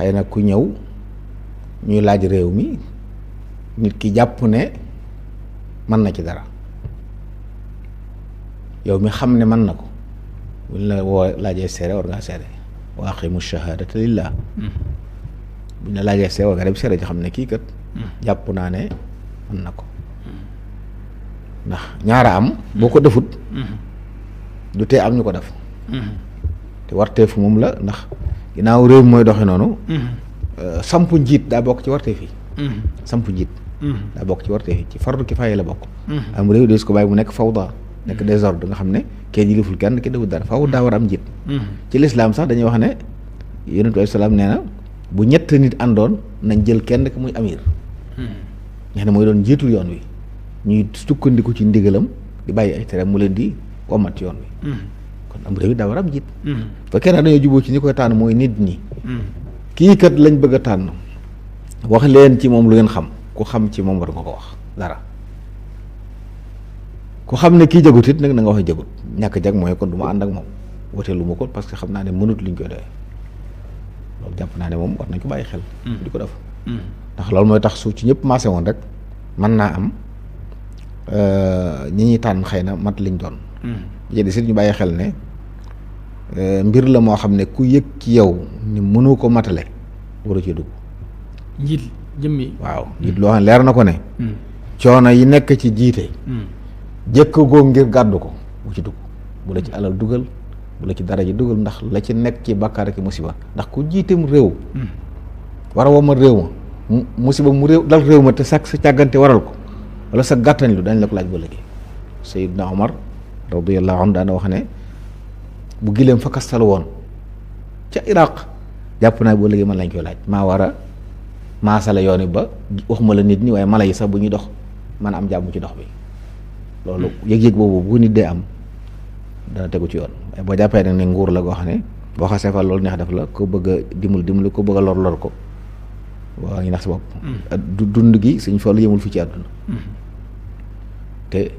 xëy na ku ñëw ñuy laaj réew mi nit ki jàpp ne mën na ci dara yow mi xam ne mën na ko buñ la woo laajee seere war ngaa seere wa aqimu shahadata lillah buñ la laajee seere war nga dem seere ci xam ne kii kat jàpp naa ne mën na ko ndax ñaara am boo ko defut du tee am ñu ko def te warteefu moom la ndax ginnaaw réew mooy doxe noonu sampu njiit daa bokk ci warteef yi sampu njiit daa bokk ci warteef yi ci fardu kifaaya la bokk am réew dees ko bàyyi mu nekk fawda nekk désordre nga xam ne kenn yiliful kenn ki deful dara faaw daa war am njiit ci lislaam sax dañuy wax ne yonent bi salaam nee na bu ñett nit àndoon nañ jël kenn ki muy amir nga xam ne mooy doon njiitul yoon wi ñuy sukkandiku ci ndigalam di bàyyi ay tere mu leen di womat ci yoon wi kon am réew daa war am njiit fa kenn dañoo juboo ci ñi koy tànn mooy nit ñi kii kat lañ bëgg a tànn wax leen ci moom lu ngeen xam ku xam ci moom war nga ko wax dara ku xam ne kii jagut it nag na nga wax jagut ñàkk jag mooy kon du ma ànd ak moom wotee lu ma ko parce que xam naa ne mënut liñ koy doyee loolu jàpp naa ne moom war nañ ko bàyyi xel di ko def ndax loolu mooy tax su ci ñëpp maase woon rek mën naa am ñi ñuy tànn xëy na mat liñ doon jëdi sit ñu bàyyi xel ne mbir la moo xam ne ku yëg ci yow ni mënu ko matale waru ci dugg njiit jëmmi waaw njiit loo xam ne leer na ko ne coono yi nekk ci jiite jëkk goo ngir gàddu ko bu ci dugg bu la ci alal dugal bu la ci dara ji dugal ndax la ci nekk ci bàkkaar ki musiba ndax ku jiiteem réew war a womal réew ma musiba mu réew dal réew ma te sa càggante waral ko wala sa gàttañ lu dañ la ko laaj ba léegi Seydina Omar radiyallahu anhu daana wax ne bu gileem fa kastal woon ca Iraq jàpp naa boo léegi man lañ koy laaj maa war a maasale yoon yi ba waxuma la nit ñi waaye mala yi sax bu ñuy dox man am jàmm ci dox bi loolu yëg-yëg boobu bu nit dee am dana tegu ci yoon waaye boo jàppee nag ne nguur la goo xam ne boo xasee fa loolu neex def la ko bëgg a dimbali ko bëgg a lor ko waa ngi nax sa bopp dund gi suñ fa lu yemul fi ci àdduna te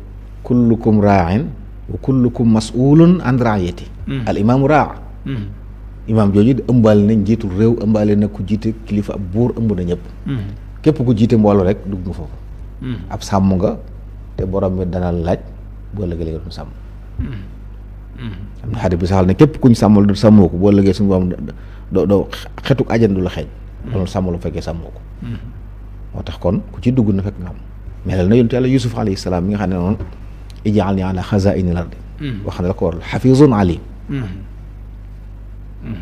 kullukum ra'in wa kullukum mas'ulun an ra'iyati al imaamu raa imaam jooju di ëmbaale na njiitul réew ëmbaale na ku jiite kilifa ab buur ëmb na ñëpp képp ku jiite mbooloo rek dugg nga foofu ab sàmm nga te borom bi dana laaj boo lëgee léegi doon sàmm am na xarit bi saxal ne képp kuñ sàmmal du sàmmoo ko boo lëgee suñu borom doo xetuk ajan du la xeeñ loolu sàmmalu fekkee sàmmoo ko moo tax kon ku ci dugg na fekk nga am melal na yonent Yàlla Yuusuf alayhi salaam mi nga xam ne noonu ij'alni ala xazaa'inil ardi wax na la ko waral xafiizun alim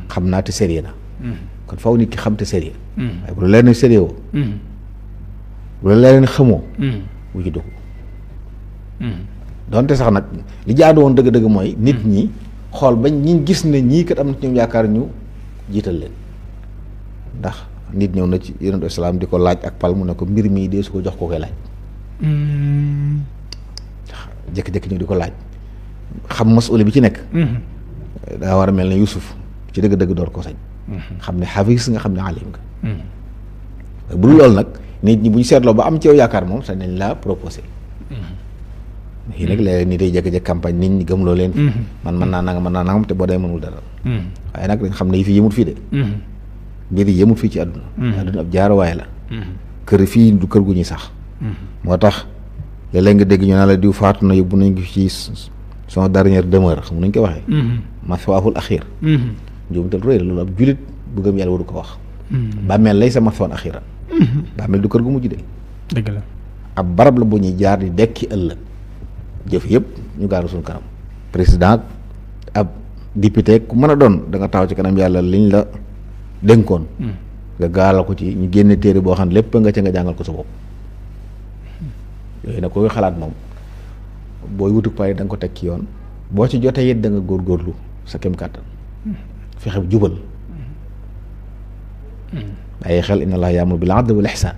xam naa te sérieux na kon faw nit ki xam te sérieux waaye bu la leen sérieux woo bu la leen xamoo bu ci dugg donte sax nag li jaadu woon dëgg-dëgg mooy nit ñi xool bañ ñi gis ne ñii kat am na ci ñoom yaakaar ñu jiital leen ndax nit ñëw na ci yonent islaam di ko laaj ak pal mu ne ko mbir mii dee su ko jox ko koy laaj jékki-jékki ñu di ko laaj xam mas'uuli bi ci nekk daa war a mel ne Yuusuf ci dëgg-dëgg door ko sañ xam ne xafiis nga xam ne alim nga bu dul loolu nag nit ñi bu ñu seetloo ba am ci yow yaakaar moom sax nañ laa proposé fii nag léeg-léeg nit day jékki-jékki campagne nit ñi gëmloo leen man mën naa nangam te boo dee mënul dara waaye nag dañ xam ne yi fi yëmut fii de mbir yi yëmut fii ci àdduna àdduna ab jaaruwaay la kër fii du kër gu ñuy sax moo tax léeg-léeg nga dégg ñu naa la diw faatu na yóbbu nañ ko ci son dernière demeure xam nañ ko waxee maswaahul axiir njuumtal rëy la loolu ab julit bu gëm yàlla waru ko wax bàmmeel lay sa maswaan axiira bàmmeel du kër gu mujj de dëgg la ab barab la bu ñuy jaar di dekki ëllëg jëf yëpp ñu gaaru suñu kanam président ab député ku mën a doon da nga taxaw ci kanam yàlla liñ la dénkoon nga gaalal ko ci ñu génne téere boo xam ne lépp nga ca nga jàngal ko sa bopp yooyu nag koy xalaat moom booy wutuk pay da nga ko teg ci yoon boo ci jotee it da nga góorgóorlu sa kem kàttan fexe jubal bàyyi xel inna allaha ya'muru bil adli wal ihsan